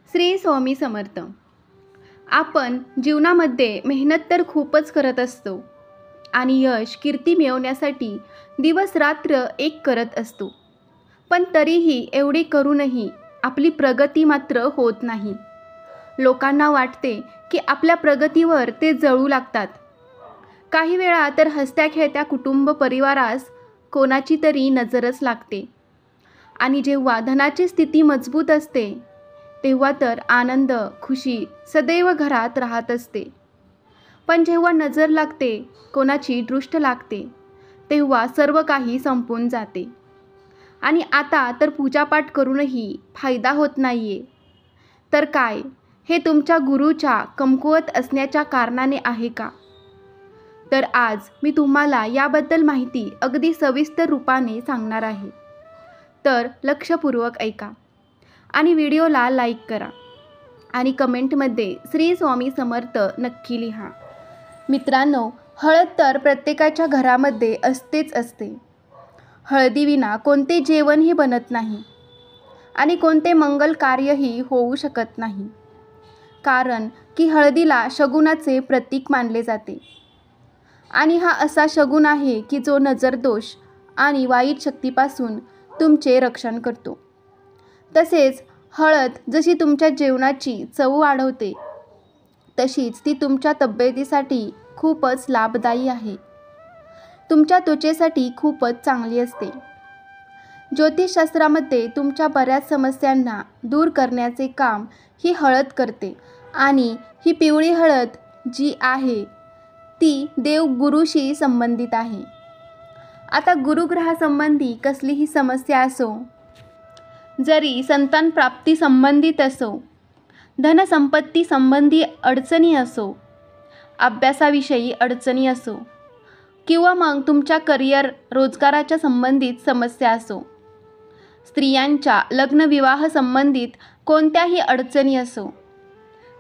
श्री स्वामी समर्थ. आपण जीवनामध्ये मेहनत तर खूपच करत असतो आणि यश कीर्ती मिळवण्यासाठी दिवस रात्र एक करत असतो, पण तरीही एवढे करूनही आपली प्रगती मात्र होत नाही. लोकांना वाटते की आपल्या प्रगतीवर ते जळू लागतात. काही वेळा तर हसत्या खेळत्या कुटुंब परिवारास कोणाची तरी नजरच लागते आणि जेव्हा धनाची स्थिती मजबूत असते तेव्हा तर आनंद खुशी सदैव घरात राहत असते. पण जेव्हा नजर लागते, कोणाची दृष्ट लागते, तेव्हा सर्व काही संपून जाते. आणि आता तर पूजापाठ करूनही फायदा होत नाहीये. तर काय हे तुमच्या गुरुच्या कमकुवत असण्याच्या कारणाने आहे का? तर आज मी तुम्हाला याबद्दल माहिती अगदी सविस्तर रूपाने सांगणार आहे. तर लक्षपूर्वक ऐका आणि व्हिडिओला लाईक करा आणि कमेंटमध्ये श्री स्वामी समर्थ नक्की लिहा. मित्रांनो, हळद तर प्रत्येकाच्या घरामध्ये असतेच असते. हळदीविना कोणते जेवणही बनत नाही आणि कोणते मंगल कार्यही होऊ शकत नाही, कारण की हळदीला शगुनाचे प्रतीक मानले जाते आणि हा असा शगुन आहे की जो नजरदोष आणि वाईट शक्तीपासून तुमचे रक्षण करतो. तसेच हळद जशी तुमच्या जेवणाची चव वाढवते, तशीच ती तुमच्या तब्येतीसाठी खूपच लाभदायी आहे. तुमच्या त्वचेसाठी खूपच चांगली असते. ज्योतिषशास्त्रामध्ये तुमच्या बऱ्याच समस्यांना दूर करण्याचे काम ही हळद करते आणि ही पिवळी हळद जी आहे ती देवगुरूशी संबंधित आहे. आता गुरुग्रहासंबंधी कसलीही समस्या असो, जरी संतान प्राप्ती संबंधित असो, धनसंपत्ती संबंधी अडचणी असो, अभ्यासाविषयी अडचणी असो किंवा मग तुमच्या करिअर रोजगाराच्या संबंधित समस्या असो, स्त्रियांच्या लग्नविवाह संबंधित कोणत्याही अडचणी असो,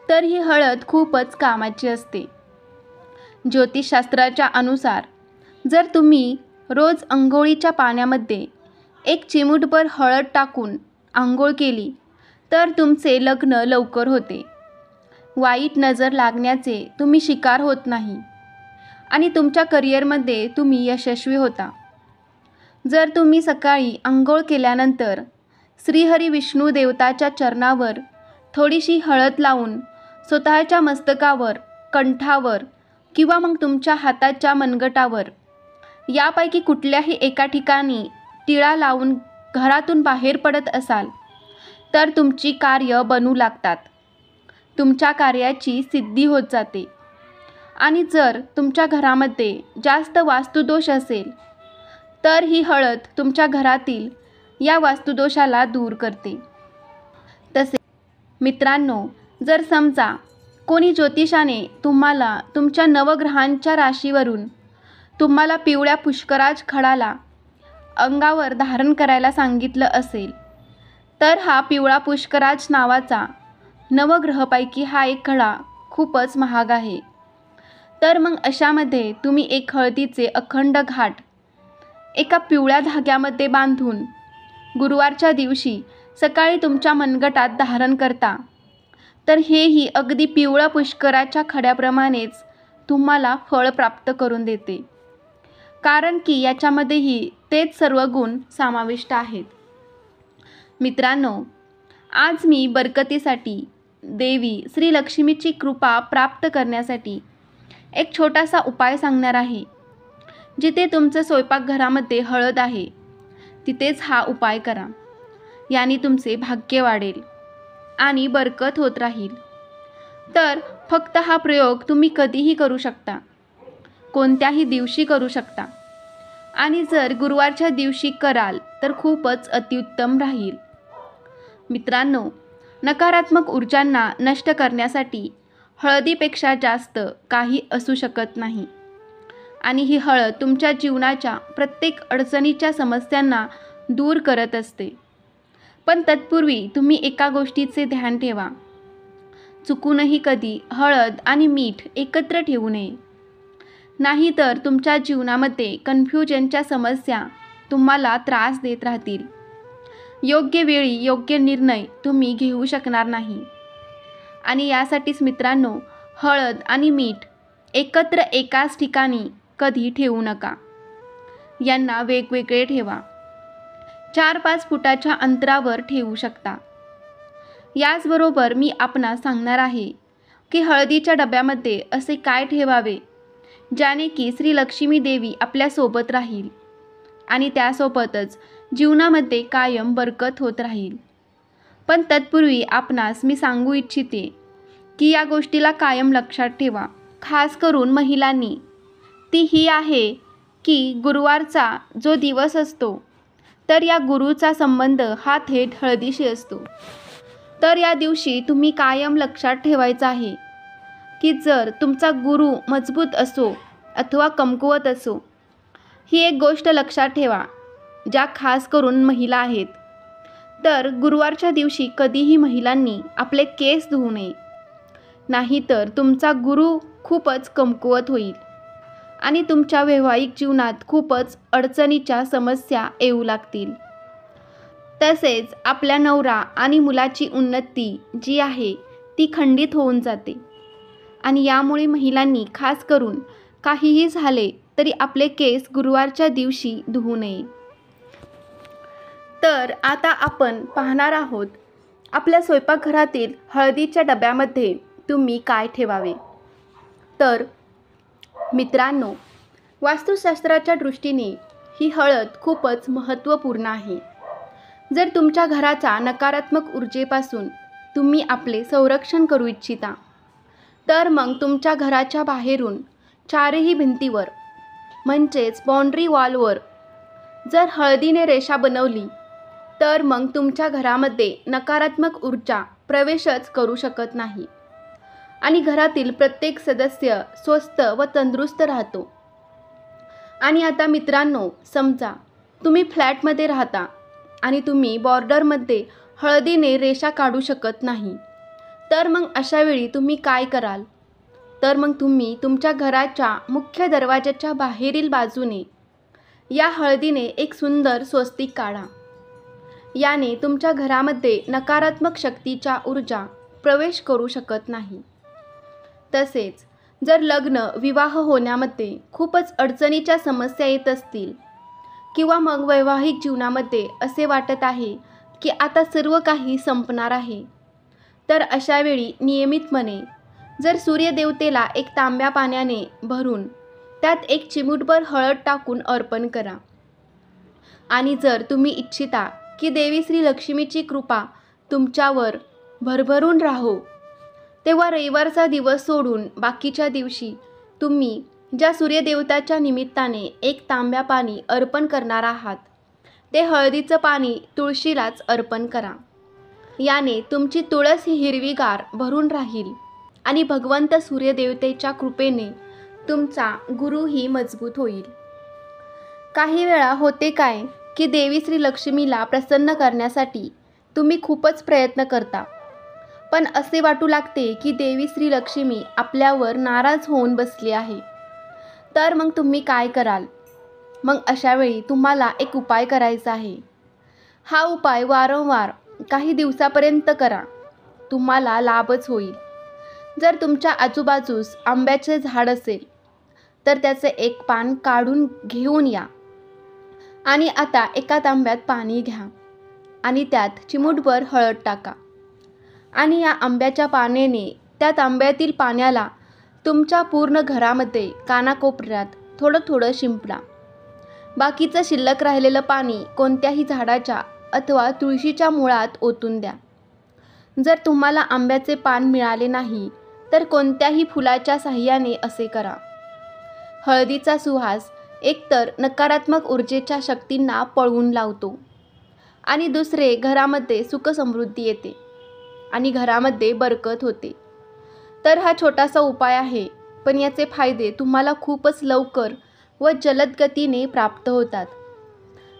तर ही हळद खूपच कामाची असते. ज्योतिषशास्त्राच्या अनुसार जर तुम्ही रोज अंघोळीच्या पाण्यामध्ये एक चिमूटभर हळद टाकून आंघोळ केली तर तुमचे लग्न लवकर होते, वाईट नजर लागण्याचे तुम्ही शिकार होत नाही आणि तुमच्या करिअरमध्ये तुम्ही यशस्वी होता. जर तुम्ही सकाळी आंघोळ केल्यानंतर श्रीहरी विष्णू देवताच्या चरणावर थोडीशी हळद लावून स्वतःच्या मस्तकावर, कंठावर किंवा मग तुमच्या हाताच्या मनगटावर यापैकी कुठल्याही एका ठिकाणी टिळा लावून घरातून बाहेर पडत असाल तर तुमची कार्य बनू लागतात, तुमच्या कार्याची सिद्धी होत जाते. आणि जर तुमच्या घरामध्ये जास्त वास्तुदोष असेल तर ही हळद तुमच्या घरातील या वास्तुदोषाला दूर करते. तसे मित्रांनो, जर समजा कोणी ज्योतिषाने तुम्हाला तुमच्या नवग्रहांच्या राशीवरून तुम्हाला पिवळ्या पुष्कराज खडाला अंगावर धारण करायला सांगितलं असेल, तर हा पिवळा पुष्कराज नावाचा नवग्रहपैकी हा एक खडा खूपच महाग आहे. तर मग अशामध्ये तुम्ही एक हळदीचे अखंड घाट एका पिवळ्या धाग्यामध्ये बांधून गुरुवारच्या दिवशी सकाळी तुमच्या मनगटात धारण करता, तर हेही अगदी पिवळ्या पुष्कराच्या खड्याप्रमाणेच तुम्हाला फळ प्राप्त करून देते, कारण की याच्यामध्येही तेच सर्व गुण समाविष्ट आहेत. मित्रांनो, आज मी बरकतीसाठी देवी श्री लक्ष्मीची कृपा प्राप्त करण्यासाठी एक छोटासा उपाय सांगणार आहे. जिथे तुमचं स्वयंपाकघरामध्ये हळद आहे तिथेच हा उपाय करा. याने तुमचे भाग्य वाढेल आणि बरकत होत राहील. तर फक्त हा प्रयोग तुम्ही कधीही करू शकता, कोणत्याही दिवशी करू शकता आणि जर गुरुवारच्या दिवशी कराल तर खूपच अत्युत्तम राहील. मित्रांनो, नकारात्मक ऊर्जांना नष्ट करण्यासाठी हळदीपेक्षा जास्त काही असू शकत नाही आणि ही हळद तुमच्या जीवनाच्या प्रत्येक अडचणीच्या समस्यांना दूर करत असते. पण तत्पूर्वी तुम्ही एका गोष्टीचे ध्यान ठेवा, चुकूनही कधी हळद आणि मीठ एकत्र ठेवू नये. नाहीतर तुमच्या जीवनामध्ये कन्फ्युजनच्या समस्या तुम्हाला त्रास देत राहतील. योग्य वेळी योग्य निर्णय तुम्ही घेऊ शकणार नाही आणि यासाठीच मित्रांनो, हळद आणि मीठ एकत्र एकाच ठिकाणी कधी ठेवू नका. यांना वेगवेगळे ठेवा. 4-5 फुटाच्या अंतरावर ठेवू शकता. याचबरोबर मी आपणास सांगणार आहे की हळदीच्या डब्यामध्ये असे काय ठेवावे ज्याने की श्री लक्ष्मी देवी आपल्यासोबत राहील आणि त्यासोबतच जीवनामध्ये कायम बरकत होत राहील. पण तत्पूर्वी आपणास मी सांगू इच्छिते की या गोष्टीला कायम लक्षात ठेवा. खास करून महिलांनी, ती ही आहे की गुरुवारचा जो दिवस असतो तर या गुरुचा संबंध हा थेट हळदीशी असतो. तर या दिवशी तुम्ही कायम लक्षात ठेवायचं आहे की जर तुमचा गुरु मजबूत असो अथवा कमकुवत असो, ही एक गोष्ट लक्षात ठेवा ज्या खास करून महिला आहेत. तर गुरुवारच्या दिवशी कधीही महिलांनी आपले केस धुवू नये, नाहीतर तुमचा गुरु खूपच कमकुवत होईल आणि तुमच्या वैवाहिक जीवनात खूपच अडचणीच्या समस्या येऊ लागतील. तसेच आपल्या नवरा आणि मुलाची उन्नती जी आहे ती खंडित होऊन जाते आणि यामुळे महिलांनी खास करून काहीही झाले तरी आपले केस गुरुवारच्या दिवशी धुवू नये. तर आता आपण पाहणार आहोत आपल्या स्वयंपाकघरातील हळदीच्या डब्यामध्ये तुम्ही काय ठेवावे. तर मित्रांनो, वास्तुशास्त्राच्या दृष्टीने ही हळद खूपच महत्त्वपूर्ण आहे. जर तुमच्या घराच्या नकारात्मक ऊर्जेपासून तुम्ही आपले संरक्षण करू इच्छिता, तर मग तुमच्या घराच्या बाहेरून चारही भिंतीवर म्हणजेच बाउंड्री वॉलवर जर हळदीने रेषा बनवली तर मग तुमच्या घरामध्ये नकारात्मक ऊर्जा प्रवेशच करू शकत नाही आणि घरातील प्रत्येक सदस्य स्वस्थ व तंदुरुस्त राहतो. आणि आता मित्रांनो, समजा तुम्ही फ्लॅटमध्ये राहता आणि तुम्ही बॉर्डरमध्ये हळदीने रेषा काढू शकत नाही, तर मग अशा वेळी तुम्ही काय कराल? तर मग तुम्ही तुमच्या घराच्या मुख्य दरवाजाच्या बाहेरील बाजूने या हळदीने एक सुंदर स्वस्तिक काढा. याने तुमच्या घरामध्ये नकारात्मक शक्तीच्या ऊर्जा प्रवेश करू शकत नाही. तसेच जर लग्न विवाह होण्यामध्ये खूपच अडचणीच्या समस्या येत असतील किंवा मग वैवाहिक जीवनामध्ये असे वाटत आहे की आता सर्व काही संपणार आहे, तर अशा वेळी नियमितपणे जर सूर्यदेवतेला एक तांब्या पाण्याने भरून त्यात एक चिमूटभर हळद टाकून अर्पण करा. आणि जर तुम्ही इच्छिता की देवी श्री लक्ष्मीची कृपा तुमच्यावर भरभरून राहो, तेव्हा रविवारचा दिवस सोडून बाकीच्या दिवशी तुम्ही ज्या सूर्यदेवताच्या निमित्ताने एक तांब्या पाणी अर्पण करणार आहात ते हळदीचं पाणी तुळशीलाच अर्पण करा. याने तुमची तुळस ही हिरवीगार भरून राहील आणि भगवंत सूर्यदेवतेच्या कृपेने तुमचा गुरुही मजबूत होईल. काही वेळा होते काय की देवी श्री लक्ष्मीला प्रसन्न करण्यासाठी तुम्ही खूपच प्रयत्न करता, पण असे वाटू लागते की देवी श्री लक्ष्मी आपल्यावर नाराज होऊन बसली आहे. तर मग तुम्ही काय कराल? मग अशा वेळी तुम्हाला एक उपाय करायचा आहे. हा उपाय वारंवार काही दिवसापर्यंत करा, तुम्हाला लाभच होईल. जर तुमच्या आजूबाजूस आंब्याचे झाड असेल तर त्याचे एक पान काढून घेऊन या आणि आता एका तांब्यात पाणी घ्या आणि त्यात चिमूटभर हळद टाका आणि या आंब्याच्या पाण्याने त्या तांब्यातील पाण्याला तुमच्या पूर्ण घरामध्ये कानाकोपऱ्यात थोडं थोडं शिंपडा. बाकीचं शिल्लक राहिलेलं पाणी कोणत्याही झाडाच्या अथवा तुळशीच्या मुळात ओतून द्या. जर तुम्हाला आंब्याचे पान मिळाले नाही तर कोणत्याही फुलाच्या साहाय्याने असे करा. हळदीचा सुवास एकतर नकारात्मक ऊर्जेच्या शक्तींना पळवून लावतो आणि दुसरे घरामध्ये सुखसमृद्धी येते आणि घरामध्ये बरकत होते. तर हा छोटासा उपाय आहे, पण याचे फायदे तुम्हाला खूपच लवकर व जलद गतीने प्राप्त होतात.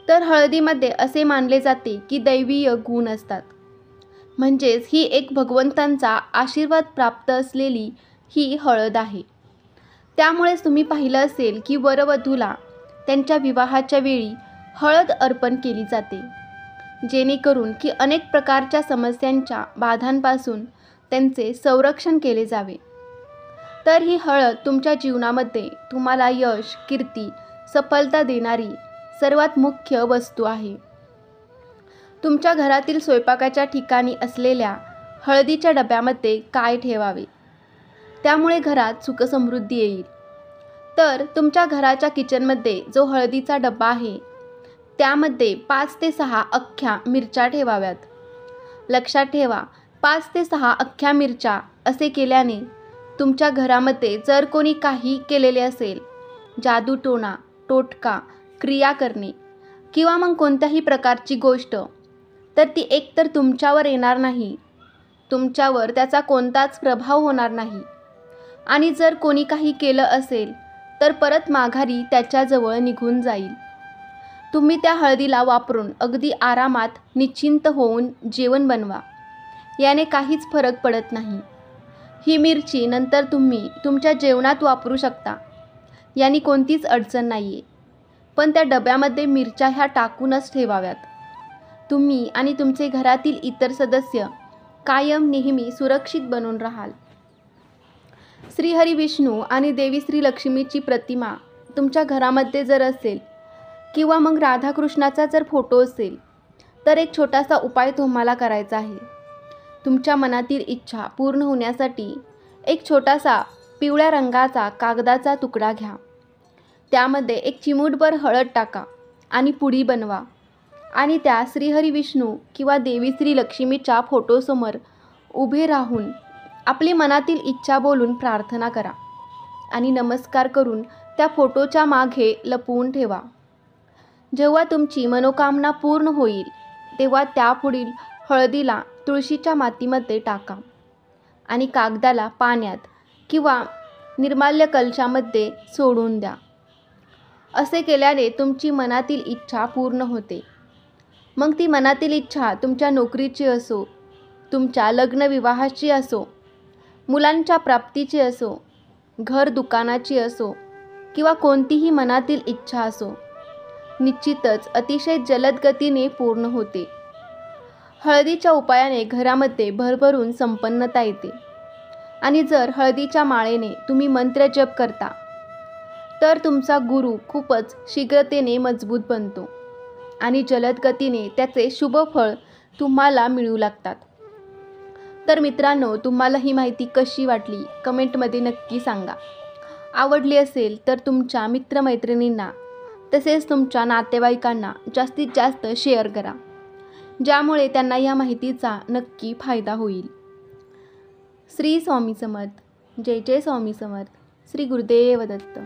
तर हळदीमध्ये असे मानले जाते की दैवीय गुण असतात, म्हणजेच ही एक भगवंतांचा आशीर्वाद प्राप्त असलेली ही हळद आहे. त्यामुळेच तुम्ही पाहिलं असेल की वरवधूला त्यांच्या विवाहाच्या वेळी हळद अर्पण केली जाते, जेणेकरून की अनेक प्रकारच्या समस्यांच्या बाधांपासून त्यांचे संरक्षण केले जावे. तर ही हळद तुमच्या जीवनामध्ये तुम्हाला यश, कीर्ती, सफलता देणारी सर्वात मुख्य वस्तू आहे. तुमच्या घरातील स्वयंपाकाच्या ठिकाणी असलेल्या हळदीच्या डब्यामध्ये काय ठेवावे, त्यामुळे घरात सुखसमृद्धी येईल. तर तुमच्या घराच्या किचनमध्ये जो हळदीचा डबा आहे त्यामध्ये 5 ते 6 अख्ख्या मिरच्या ठेवाव्यात. लक्षात ठेवा, 5 ते 6 अख्ख्या मिरच्या असे केल्याने तुमच्या घरामध्ये जर कोणी काही केलेले असेल, जादूटोणा, टोटका, क्रिया करणे किंवा मग कोणत्याही प्रकारची गोष्ट, तर ती एकतर तुमच्यावर येणार नाही, तुमच्यावर त्याचा कोणताच प्रभाव होणार नाही आणि जर कोणी काही केलं असेल तर परत माघारी त्याच्याजवळ निघून जाईल. तुम्ही त्या हळदीला वापरून अगदी आरामात निश्चिंत होऊन जेवण बनवा, याने काहीच फरक पडत नाही. ही मिरची नंतर तुम्ही तुमच्या जेवणात वापरू शकता, याने कोणतीच अडचण नाही आहे. पण त्या डब्यामध्ये मिरच्या ह्या टाकूनच ठेवाव्यात. तुम्ही आणि तुमचे घरातील इतर सदस्य कायम नेहमी सुरक्षित बनून राहाल. श्रीहरी विष्णू आणि देवी श्री लक्ष्मीची प्रतिमा तुमच्या घरामध्ये जर असेल किंवा मग राधाकृष्णाचा जर फोटो असेल तर एक छोटासा उपाय तुम्हाला करायचा आहे. तुमच्या मनातील इच्छा पूर्ण होण्यासाठी एक छोटासा पिवळ्या रंगाचा कागदाचा तुकडा घ्या. त्यामध्ये एक चिमूटभर हळद टाका आणि पुडी बनवा आणि त्या श्रीहरी विष्णू किंवा देवी श्री लक्ष्मीच्या फोटोसमोर उभे राहून आपली मनातील इच्छा बोलून प्रार्थना करा आणि नमस्कार करून त्या फोटोच्या मागे लपवून ठेवा. जेव्हा तुमची मनोकामना पूर्ण होईल तेव्हा त्यापुढील हळदीला तुळशीच्या मातीमध्ये टाका आणि कागदाला पाण्यात किंवा निर्माल्य कलशामध्ये सोडून द्या. असे केल्याने तुमची मनातील इच्छा पूर्ण होते. मग ती मनातील इच्छा तुमच्या नोकरीची असो, तुमच्या लग्नविवाहाची असो, मुलांच्या प्राप्तीची असो, घर दुकानाची असो किंवा कोणतीही मनातील इच्छा असो, निश्चितच अतिशय जलद गतीने पूर्ण होते. हळदीच्या उपायाने घरामध्ये भरभरून संपन्नता येते आणि जर हळदीच्या माळेने तुम्ही मंत्र जप करता तर तुमचा गुरु खूपच शीघ्रतेने मजबूत बनतो आणि जलद गतीने त्याचे शुभ फळ तुम्हाला मिळू लागतात. तर मित्रांनो, तुम्हाला ही माहिती कशी वाटली कमेंटमध्ये नक्की सांगा. आवडली असेल तर तुमच्या मित्रमैत्रिणींना तसेच तुमच्या नातेवाईकांना जास्तीत जास्त शेअर करा, ज्यामुळे त्यांना या माहितीचा नक्की फायदा होईल. श्री स्वामी समर्थ. जय जय स्वामी समर्थ. श्री गुरुदेव दत्त.